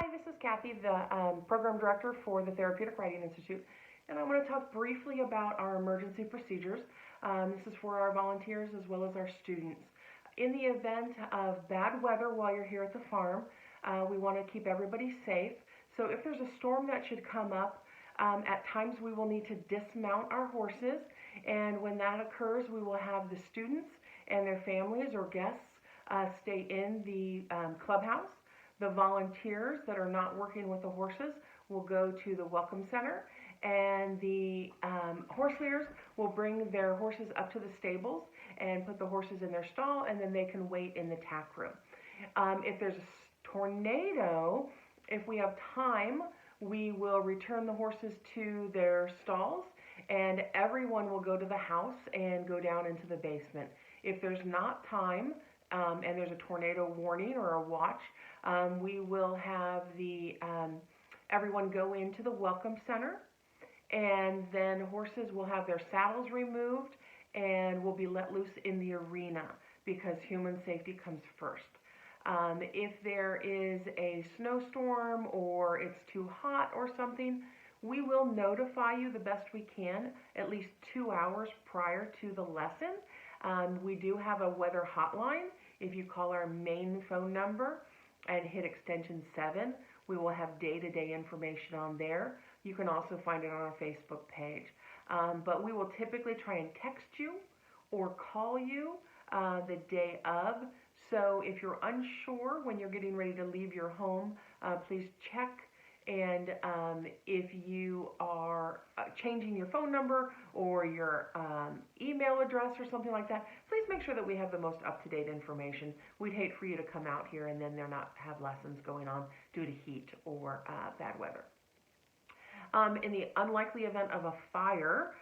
Hi, this is Kathy, the Program Director for the Therapeutic Writing Institute, and I'm going to talk briefly about our emergency procedures. This is for our volunteers as well as our students. In the event of bad weather while you're here at the farm, we want to keep everybody safe. So if there's a storm that should come up, at times we will need to dismount our horses, and when that occurs, we will have the students and their families or guests stay in the clubhouse. The volunteers that are not working with the horses will go to the welcome center, and the horse leaders will bring their horses up to the stables and put the horses in their stall, and then they can wait in the tack room. If there's a tornado, if we have time, we will return the horses to their stalls, and everyone will go to the house and go down into the basement. If there's not time, and there's a tornado warning or a watch, we will have everyone go into the welcome center, and then horses will have their saddles removed and will be let loose in the arena because human safety comes first. If there is a snowstorm or it's too hot or something, we will notify you the best we can at least 2 hours prior to the lesson. We do have a weather hotline. If you call our main phone number and hit extension 7, we will have day-to-day information on there. You can also find it on our Facebook page. But we will typically try and text you or call you the day of. So if you're unsure when you're getting ready to leave your home, please check. And if you are changing your phone number or your email address or something like that, please make sure that we have the most up-to-date information. We'd hate for you to come out here and then there not have lessons going on due to heat or bad weather. In the unlikely event of a fire,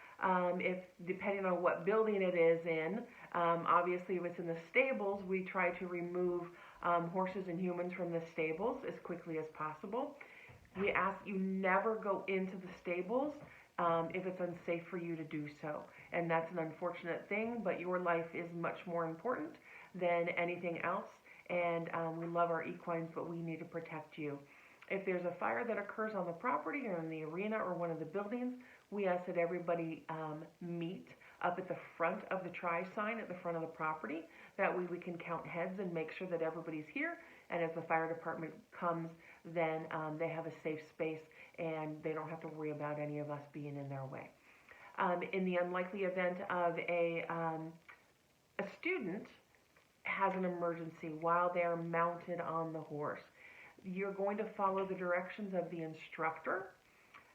if depending on what building it is in, obviously if it's in the stables, we try to remove horses and humans from the stables as quickly as possible. We ask you never go into the stables if it's unsafe for you to do so. And that's an unfortunate thing, but your life is much more important than anything else. And we love our equines, but we need to protect you. If there's a fire that occurs on the property or in the arena or one of the buildings, we ask that everybody meet up at the front of the try sign at the front of the property. That way we can count heads and make sure that everybody's here. And as the fire department comes, then they have a safe space and they don't have to worry about any of us being in their way. In the unlikely event of a student has an emergency while they're mounted on the horse, you're going to follow the directions of the instructor.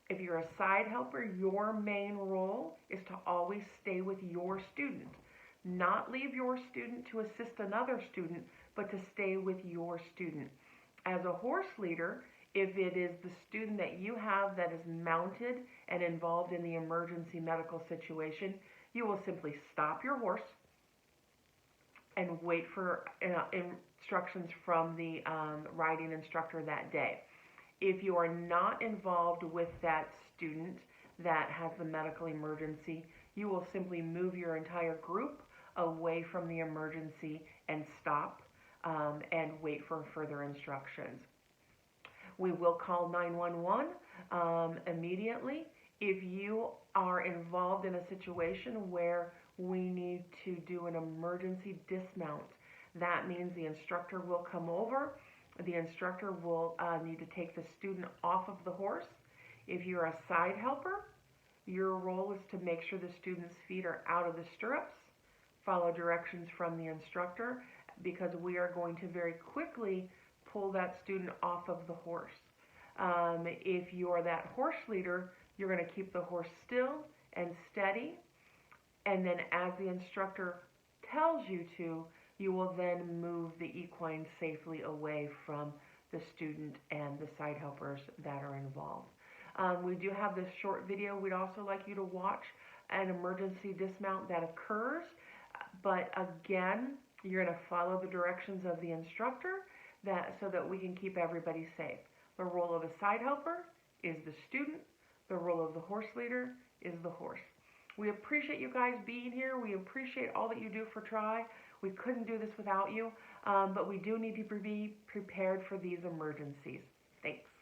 If you're a side helper, your main role is to always stay with your student. Not leave your student to assist another student, but to stay with your student. As a horse leader, if it is the student that you have that is mounted and involved in the emergency medical situation, you will simply stop your horse and wait for instructions from the riding instructor that day. If you are not involved with that student that has the medical emergency, you will simply move your entire group away from the emergency and stop and wait for further instructions. We will call 911 immediately. If you are involved in a situation where we need to do an emergency dismount, that means the instructor will come over. The instructor will need to take the student off of the horse. If you're a side helper, your role is to make sure the student's feet are out of the stirrups, follow directions from the instructor, because we are going to very quickly pull that student off of the horse. If you're that horse leader, you're going to keep the horse still and steady, and then as the instructor tells you to, you will then move the equine safely away from the student and the side helpers that are involved. We do have this short video we'd also like you to watch, an emergency dismount that occurs, but again, you're going to follow the directions of the instructor so that we can keep everybody safe. The role of a side helper is the student. The role of the horse leader is the horse. We appreciate you guys being here. We appreciate all that you do for Try. We couldn't do this without you, but we do need to be prepared for these emergencies. Thanks.